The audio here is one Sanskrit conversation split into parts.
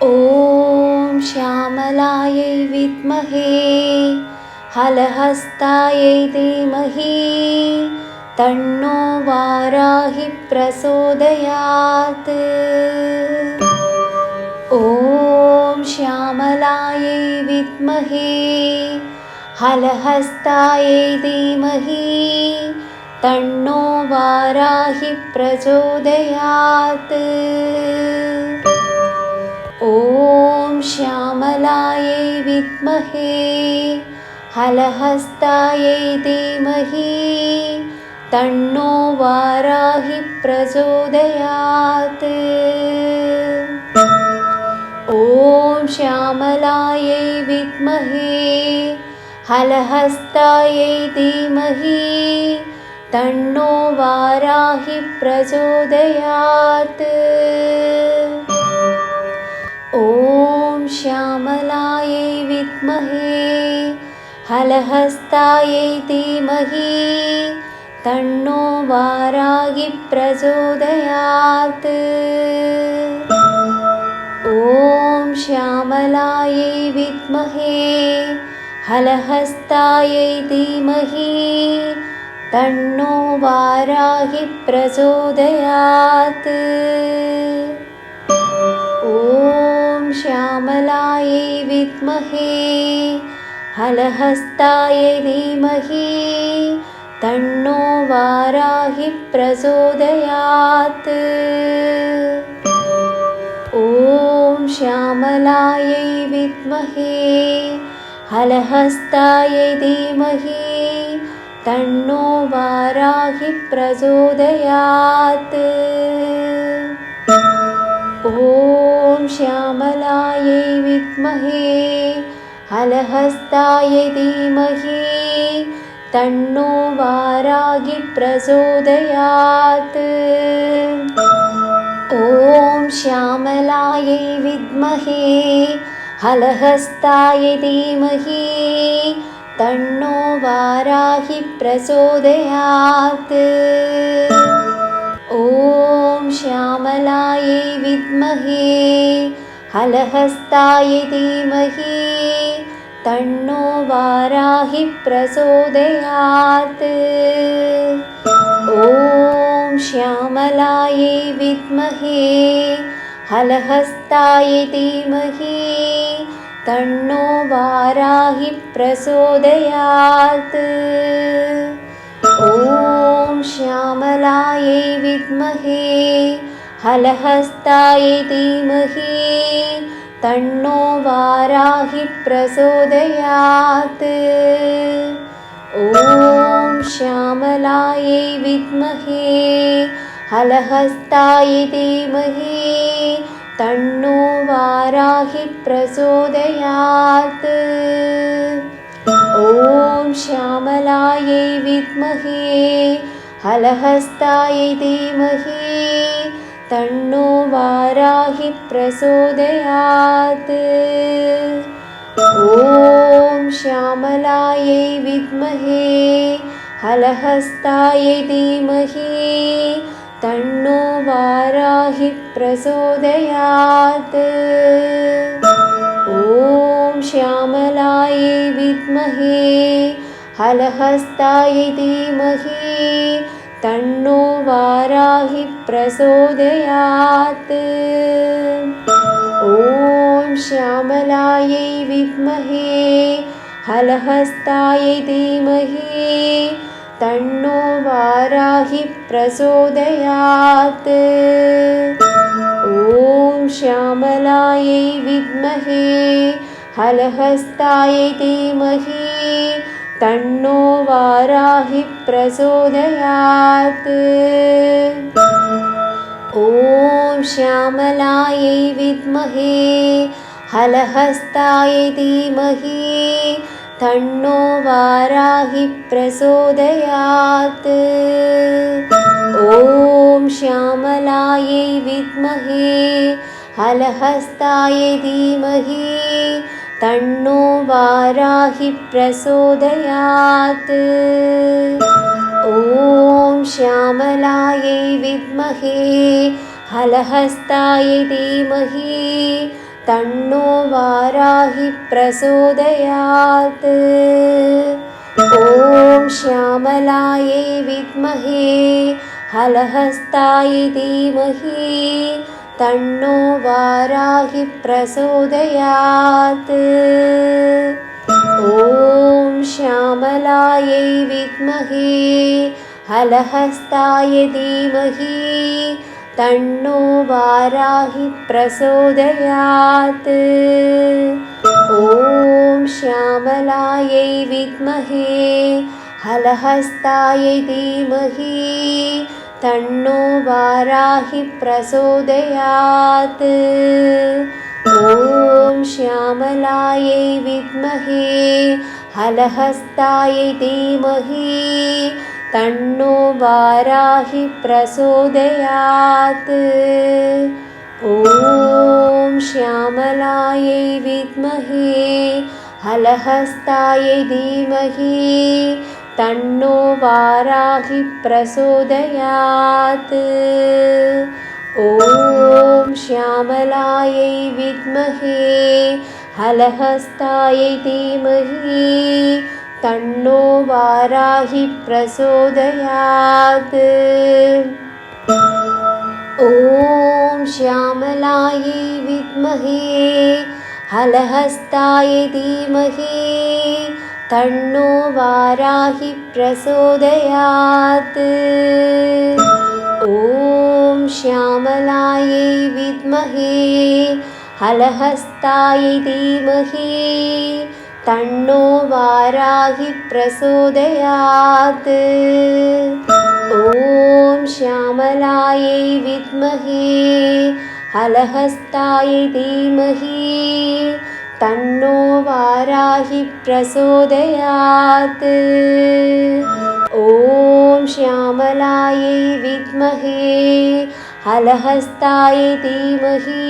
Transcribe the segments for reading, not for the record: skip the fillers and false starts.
ॐ श्यामलायै विद्महे हलहस्तायै धीमहि तन्नो वाराहि प्रचोदयात्। ॐ श्यामलायै विद्महे हलहस्तायै धीमहि तन्नो वाराहि प्रचोदयात्। ॐ श्यामलायै विद्महे हलहस्तायै धीमहि तन्नो वाराहि प्रचोदयात्। ॐ श्यामलायै विद्महे हलहस्तायै धीमहि तन्नो वाराहि प्रचोदयात्। ॐ श्यामलायै विद्महे हलहस्तायै धीमहि तन्नो वाराहि प्रचोदयात्। ॐ श्यामलायै विद्महे हलहस्तायै धीमहि तन्नो वाराहि प्रचोदयात्। ॐ श्यामलायै विद्महे हलहस्तायै धीमहि तन्नो वाराहि प्रचोदयात्। ॐ श्यामलायै विद्महे हलहस्तायै धीमहि तन्नो वाराहि प्रचोदयात्। ॐ श्यामलायै विद्महे हलहस्तायै धीमहि तन्नो वाराहि प्रचोदयात्। ॐ श्यामलायै विद्महे हलहस्तायै धीमहि तन्नो वाराहि प्रचोदयात्। ॐ श्यामलायै विद्महे हलहस्तायै धीमहि तन्नो वाराहि प्रचोदयात्। ॐ श्यामलायै विद्महे हलहस्तायै धीमहि तन्नो वाराहि प्रचोदयात्। ॐ श्यामलायै विद्महे हलहस्तायै धीमहि तन्नो वाराहि प्रचोदयात्। ॐ श्यामलायै विद्महे हलहस्तायै धीमहि तन्नो वाराहि प्रचोदयात्। ॐ श्यामलायै विद्महे हलहस्तायै धीमहि तन्नो वाराहि प्रचोदयात्। ॐ श्यामलायै विद्महे हलहस्तायै धीमहि तन्नो वाराहि प्रचोदयात्। ॐ श्यामलायै विद्महे हलहस्तायै धीमहि तन्नो वाराहि प्रचोदयात्। ॐ श्यामलायै विद्महे हलहस्तायै धीमहि तन्नो वाराहि प्रचोदयात्। ॐ श्यामलायै विद्महे हलहस्तायै धीमहि तन्नो वाराहि प्रचोदयात्। ॐ श्यामलायै विद्महे हलहस्तायै धीमहि तन्नो वाराहि प्रचोदयात्। ॐ श्यामलायै विद्महे हलहस्तायै धीमहि तन्नो वाराहि प्रचोदयात्। ॐ श्यामलायै विद्महे हलहस्तायै धीमहि तन्नो वाराहि प्रचोदयात्। ॐ श्यामलायै विद्महे हलहस्तायै धीमहि तन्नो वाराहि प्रचोदयात्। ॐ श्यामलायै विद्महे हलहस्तायै धीमहि तन्नो वाराहि प्रचोदयात्। ॐ श्यामलायै विद्महे हलहस्तायै धीमहि तन्नो वाराहि प्रचोदयात्। ॐ श्यामलायै विद्महे हलहस्तायै धीमहि तन्नो वाराहि प्रचोदयात्। ॐ श्यामलायै विद्महे हलहस्तायै धीमहि तन्नो वाराहि प्रचोदयात्। ॐ श्यामलायै विद्महे हलहस्तायै धीमहि तन्नो वाराहि प्रचोदयात्। ॐ श्यामलायै विद्महे हलहस्तायै धीमहि तन्नो वाराहि प्रचोदयात्। ॐ श्यामलायै विद्महे हलहस्तायै धीमहि तन्नो वाराहि प्रचोदयात्। ॐ श्यामलायै विद्महे हलहस्तायै धीमहि तन्नो वाराहि प्रचोदयात्। ॐ श्यामलायै विद्महे हलहस्तायै धीमहि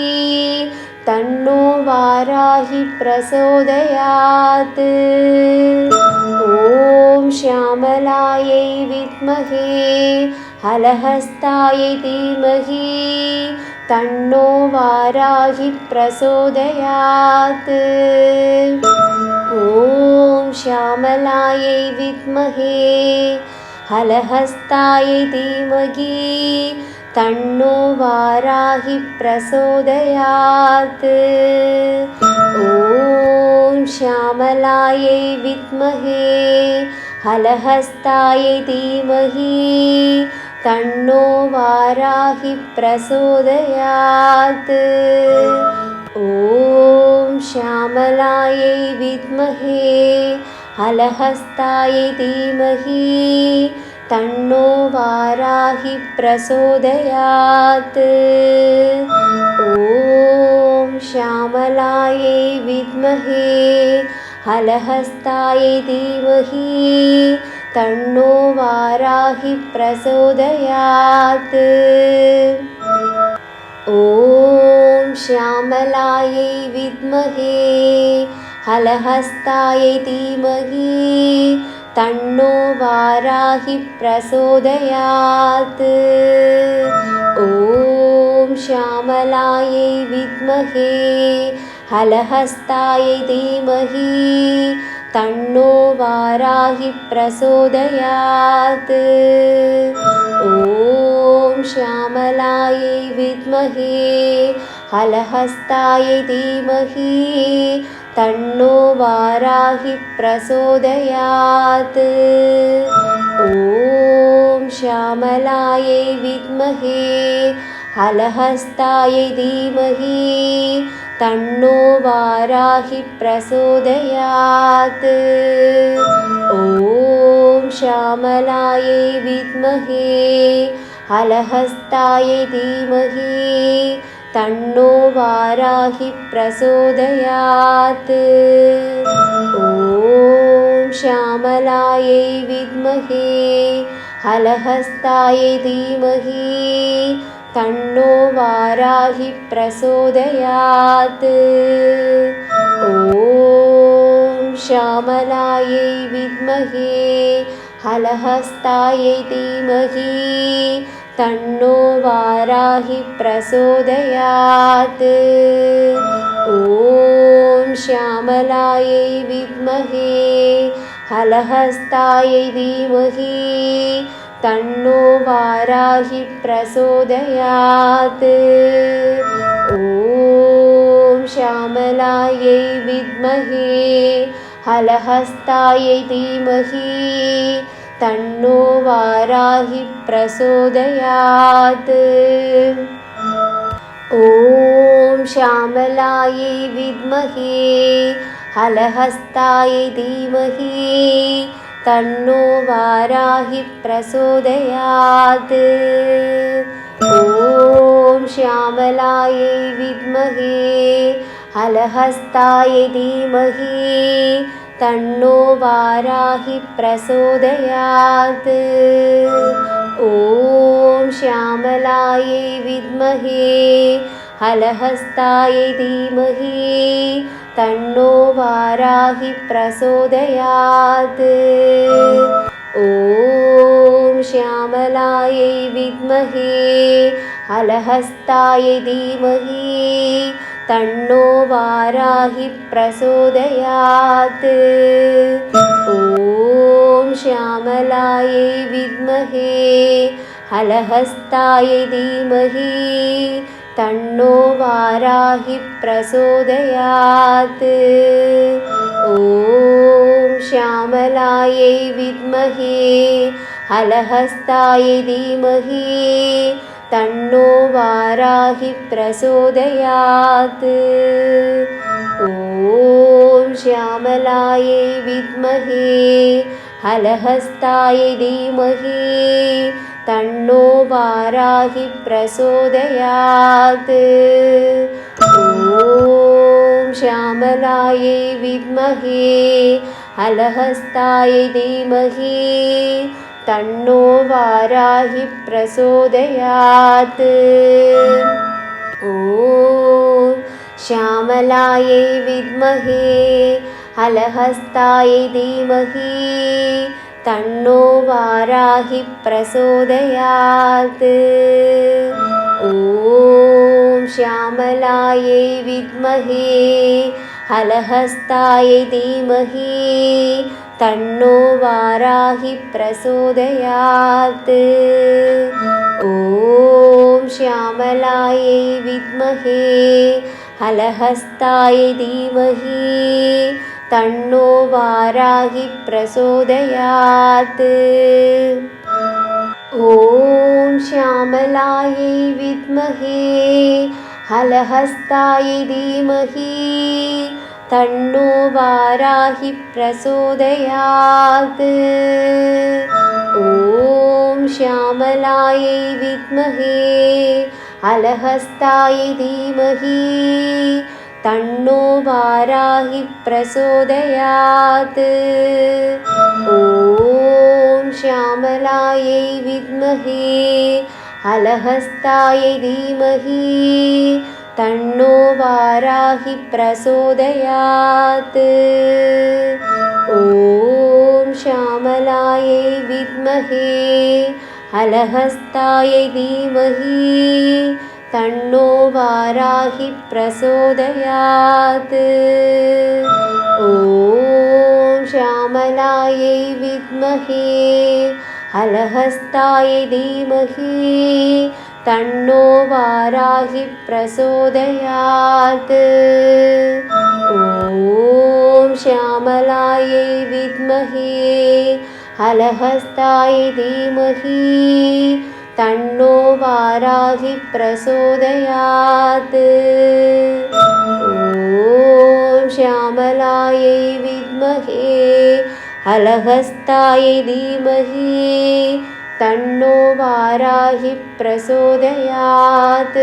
तन्नो वाराहि प्रचोदयात्। ॐ श्यामलायै विद्महे हलहस्तायै धीमहि तन्नो वाराहि प्रचोदयात्। ॐ श्यामलायै विद्महे हलहस्तायै धीमहि तन्नो वाराहि प्रचोदयात्। ॐ श्यामलायै विद्महे हलहस्तायै धीमहि तन्नो वाराहि प्रचोदयात्। ॐ श्यामलायै विद्महे हलहस्तायै धीमहि तन्नो वाराहि प्रचोदयात्। ॐ श्यामलायै विद्महे हलहस्तायै धीमहि तन्नो वाराहि प्रचोदयात्। ॐ श्यामलायै विद्महे हलहस्तायै धीमहि तन्नो वाराहि प्रचोदयात्। ॐ श्यामलायै विद्महे हलहस्तायै धीमहि तन्नो वाराहि प्रचोदयात्। ॐ श्यामलायै विद्महे हलहस्तायै धीमहि तन्नो वाराहि प्रचोदयात्। ॐ श्यामलायै विद्महे हलहस्तायै धीमहि तन्नो वाराहि प्रचोदयात्। ॐ श्यामलायै विद्महे हलहस्तायै धीमहि तन्नो वाराहि प्रचोदयात्। ॐ श्यामलायै विद्महे हलहस्तायै धीमहि तन्नो वाराहि प्रचोदयात्। ॐ श्यामलायै विद्महे हलहस्तायै धीमहि तन्नो वाराहि प्रचोदयात्। श्यामलायै विद्महे हलहस्तायै धीमहि तन्नो वाराहि प्रचोदयात्। ॐ श्यामलायै विद्महे हलहस्तायै धीमहि तन्नो वाराहि प्रचोदयात्। ॐ श्यामलायै विद्महे हलहस्तायै धीमहि तन्नो वाराहि प्रचोदयात्। ॐ श्यामलायै विद्महे हलहस्तायै धीमहि तन्नो वाराहि प्रचोदयात्। ॐ श्यामलायै विद्महे हलहस्तायै धीमहि तन्नो वाराहि प्रचोदयात्। ॐ श्यामलायै विद्महे हलहस्तायै धीमहि तन्नो वाराहि प्रचोदयात्। ॐ श्यामलायै विद्महे हलहस्तायै धीमहि तन्नो वाराहि प्रचोदयात्। ॐ श्यामलायै विद्महे हलहस्तायै धीमहि तन्नो वाराहि प्रचोदयात्। ॐ श्यामलायै विद्महे हलहस्तायै धीमहि तन्नो वाराहि प्रचोदयात्। ॐ श्यामलायै विद्महे हलहस्तायै धीमहि तन्नो वाराहि प्रचोदयात्। ॐ श्यामलायै विद्महे हलहस्तायै धीमहि तन्नो वाराहि प्रचोदयात्। ॐ श्यामलायै विद्महे हलहस्तायै धीमहि तन्नो वाराहि प्रचोदयात्। ॐ श्यामलायै विद्महे हलहस्तायै धीमहि तन्नो वाराहि प्रचोदयात्। ॐ श्यामलायै विद्महे हलहस्तायै धीमहि तन्नो वाराहि प्रचोदयात्। ॐ श्यामलायै विद्महे हलहस्तायै धीमहि तन्नो वाराहि प्रचोदयात्। ॐ श्यामलायै विद्महे हलहस्तायै धीमहि तन्नो वाराहि प्रचोदयात्। ॐ श्यामलायै विद्महे हलहस्तायै धीमहि तन्नो वाराहि प्रचोदयात्। ॐ श्यामलायै विद्महे हलहस्तायै धीमहि तन्नो वाराहि प्रचोदयात्। ॐ श्यामलायै विद्महे हलहस्तायै धीमहि तन्नो वाराहि प्रचोदयात्। ॐ श्यामलायै विद्महे हलहस्तायै धीमहि तन्नो वाराहि प्रचोदयात्।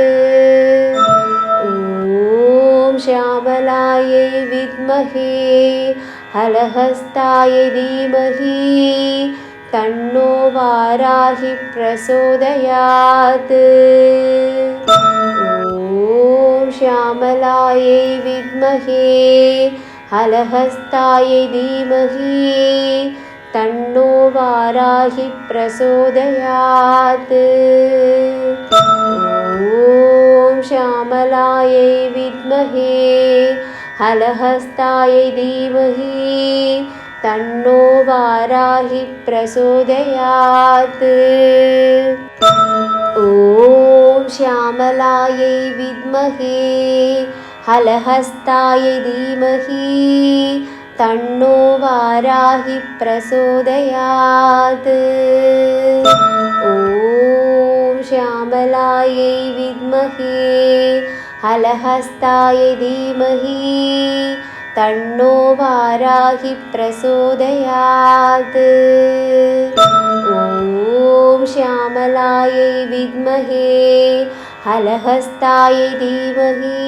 ॐ श्यामलायै विद्महे हलहस्तायै धीमहि तन्नो वाराहि प्रचोदयात्। ॐ श्यामलायै विद्महे हलहस्तायै धीमहि तन्नो वाराहि प्रचोदयात्। ॐ श्यामलायै विद्महे हलहस्तायै धीमहि तन्नो वाराहि प्रचोदयात्। ॐ श्यामलायै विद्महे हलहस्तायै धीमहि तन्नो वाराहि प्रचोदयात्। ॐ श्यामलायै विद्महे हलहस्तायै धीमहि तन्नो वाराहि प्रचोदयात्। ॐ श्यामलायै विद्महे हलहस्तायै धीमहि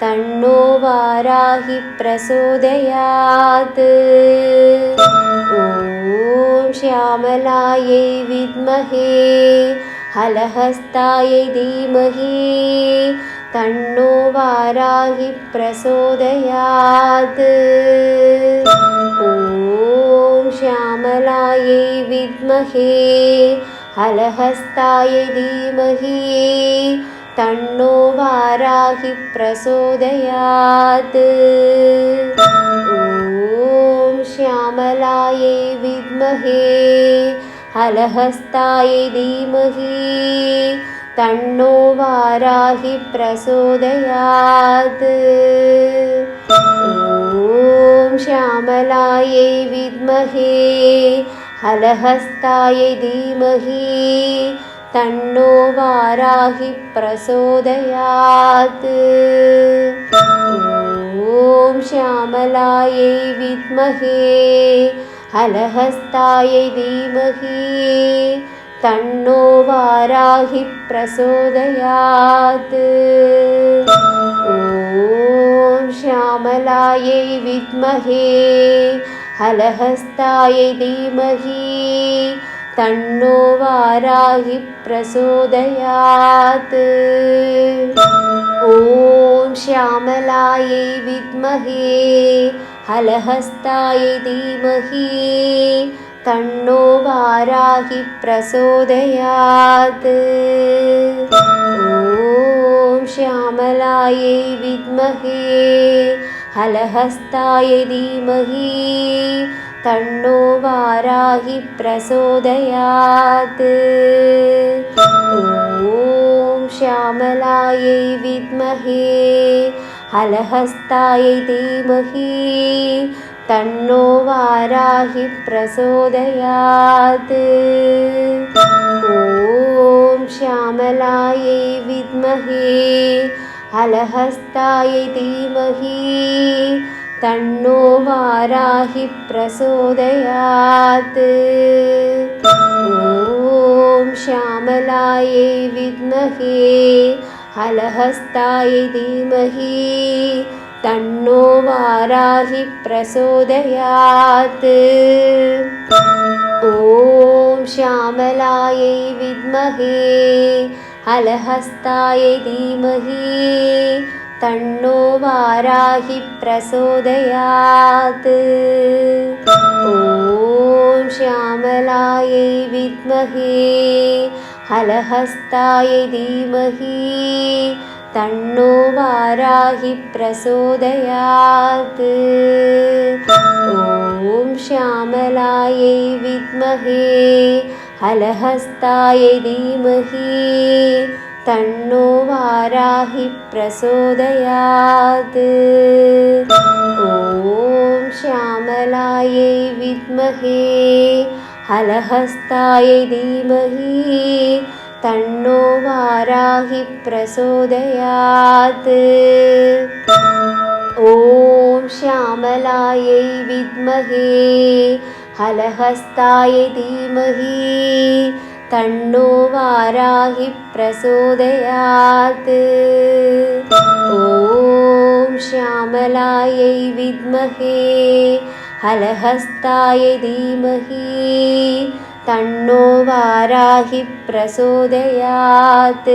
तन्नो वाराहि प्रचोदयात्। ॐ श्यामलायै विद्महे हलहस्तायै धीमहि तन्नो वाराहि प्रचोदयात्। ॐ श्यामलायै विद्महे हलहस्तायै धीमहि तन्नो वाराहि प्रचोदयात्। ॐ श्यामलायै विद्महे हलहस्तायै धीमहि तन्नो वाराहि प्रचोदयात्। ॐ श्यामलायै विद्महे हलहस्तायै धीमहि तन्नो वाराहि प्रचोदयात्। ॐ श्यामलायै विद्महे हलहस्तायै धीमहि तन्नो वाराहि प्रचोदयात्। ॐ श्यामलायै विद्महे हलहस्तायै धीमहि तन्नो वाराहि प्रचोदयात्। ॐ श्यामलायै विद्महे हलहस्तायै धीमहि तन्नो वाराहि प्रचोदयात्। ॐ श्यामलायै विद्महे हलहस्तायै धीमहि तन्नो वाराहि प्रचोदयात्। ॐ श्यामलायै विद्महे हलहस्तायै धीमहि तन्नो वाराहि प्रचोदयात्। ॐ श्यामलायै विद्महे हलहस्तायै धीमहि तन्नो वाराहि प्रचोदयात्। ॐ श्यामलायै विद्महे हलहस्तायै धीमहि तन्नो वाराहि प्रचोदयात्। ॐ श्यामलायै विद्महे हलहस्तायै धीमहि तन्नो वाराहि प्रचोदयात्। ॐ श्यामलायै विद्महे हलहस्तायै धीमहि तन्नो वाराहि प्रचोदयात्। ॐ श्यामलायै विद्महे हलहस्तायै धीमहि तन्नो वाराहि प्रचोदयात्। ॐ श्यामलायै विद्महे हलहस्तायै धीमहि तन्नो वाराहि प्रचोदयात्। ॐ श्यामलायै विद्महे हलहस्तायै धीमहि तन्नो वाराहि प्रचोदयात्। ॐ श्यामलायै विद्महे हलहस्तायै धीमहि तन्नो वाराहि प्रचोदयात्।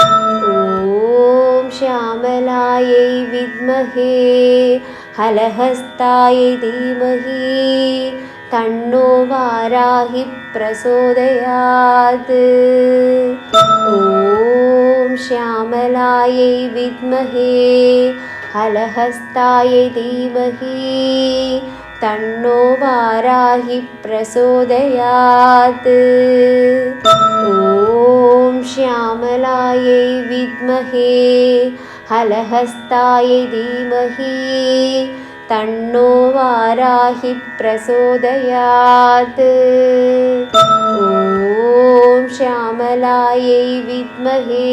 ॐ श्यामलायै विद्महे हलहस्तायै धीमहि तन्नो वाराहि प्रचोदयात्। ॐ श्यामलायै विद्महे हलहस्तायै धीमहि तन्नो वाराहि प्रचोदयात्। ॐ श्यामलायै विद्महे हलहस्तायै धीमहि तन्नो वाराहि प्रचोदयात्। ॐ श्यामलायै विद्महे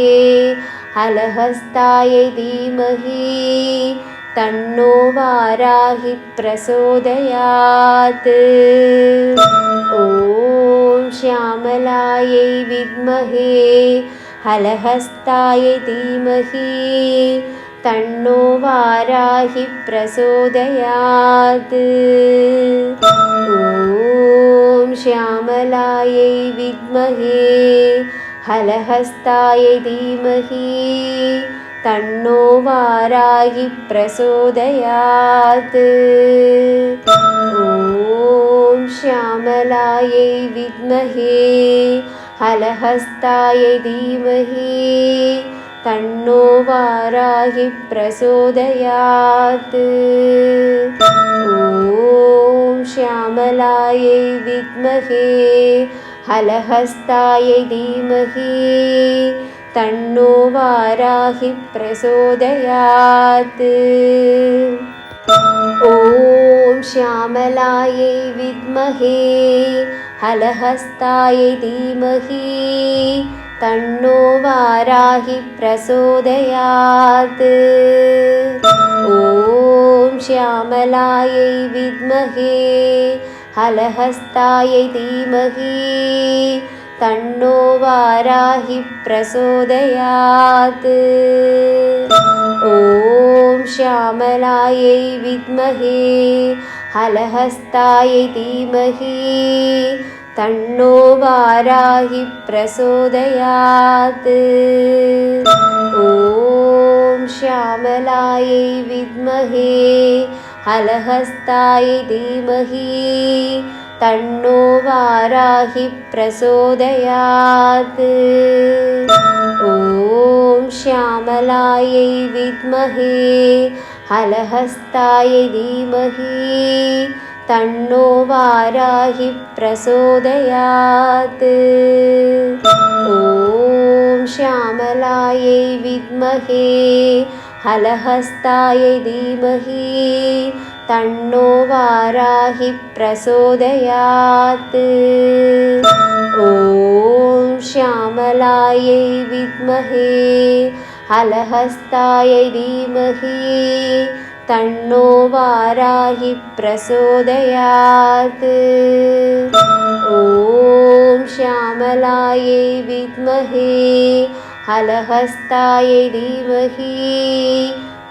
हलहस्तायै धीमहि तन्नो वाराहि प्रचोदयात्। ॐ श्यामलायै विद्महे हलहस्तायै धीमहि तन्नो वाराहि प्रचोदयात्। ॐ श्यामलायै विद्महे हलहस्तायै धीमहि तन्नो वाराहि प्रचोदयात्। ॐ श्यामलायै विद्महे हलहस्तायै धीमहि तन्नो वाराहि प्रचोदयात्। ॐ श्यामलायै विद्महे हलहस्तायै धीमहि तन्नो वाराहि प्रचोदयात्। ॐ श्यामलायै विद्महे हलहस्तायै धीमहि तन्नो वाराहि प्रचोदयात्। ॐ श्यामलायै विद्महे हलहस्तायै धीमहि तन्नो वाराहि प्रचोदयात्। ॐ श्यामलायै विद्महे हलहस्तायै धीमहि तन्नो वाराहि प्रचोदयात्। ॐ श्यामलायै विद्महे हलहस्तायै धीमहि तन्नो वाराहि प्रचोदयात्। ॐ श्यामलायै विद्महे हलहस्तायै धीमहि तन्नो वाराहि प्रचोदयात्। ॐ श्यामलायै विद्महे हलहस्तायै धीमहि तन्नो वाराहि प्रचोदयात्। ॐ श्यामलायै विद्महे हलहस्तायै धीमहि तन्नो वाराहि प्रचोदयात्। ॐ श्यामलायै विद्महे हलहस्तायै धीमहि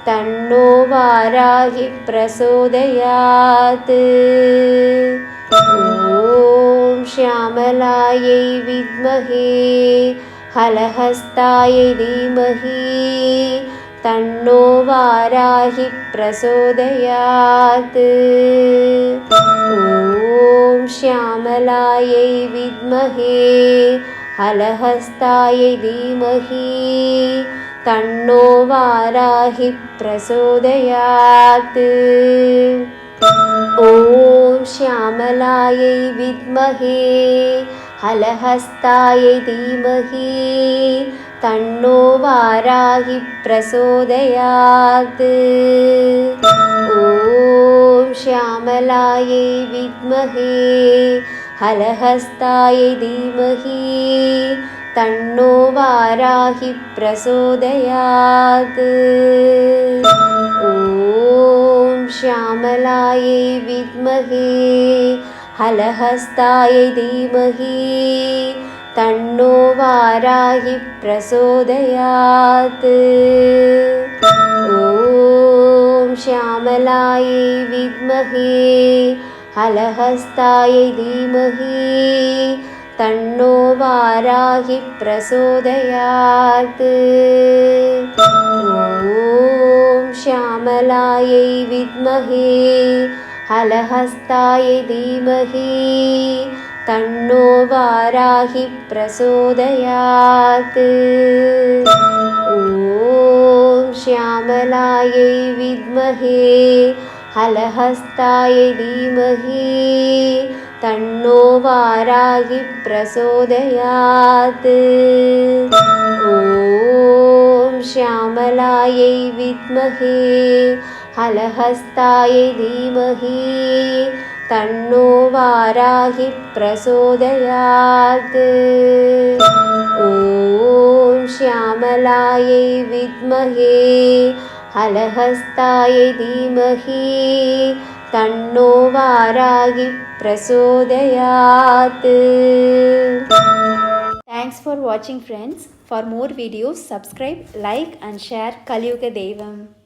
तन्नो वाराहि प्रचोदयात्। ॐ श्यामलायै विद्महे हलहस्तायै धीमहि तन्नो वाराहि प्रचोदयात्। ॐ श्यामलायै विद्महे हलहस्तायै धीमहि तन्नो वाराहि प्रचोदयात्। ॐ श्यामलायै विद्महे हलहस्तायै धीमहि तन्नो वाराहि प्रचोदयात्। ॐ श्यामलायै विद्महे हलहस्तायै धीमहि तन्नो वाराहि प्रचोदयात्। ॐ श्यामलायै विद्महे हलहस्तायै धीमहि तन्नो वाराहि प्रचोदयात्। ॐ श्यामलायै विद्महे हलहस्तायै धीमहि तन्नो वाराहि प्रचोदयात्। ॐ श्यामलायै विद्महे हलहस्ताय धीमहि तन्नो वाराहि प्रचोदयात्। ॐ श्यामलायै विद्महे हलहस्ताय धीमहि तन्नो वाराहि प्रचोदयात्। ॐ श्यामलायै विद्महे हलहस्ताय धीमहि तन्नो वाराहि प्रचोदयात्। ॐ श्यामलायै विद्महे हलहस्ताय धीमहि तन्नो वाराहि प्रचोदयात्। Thanks for watching friends. For more videos, subscribe, like and share Kaliyuga Devam.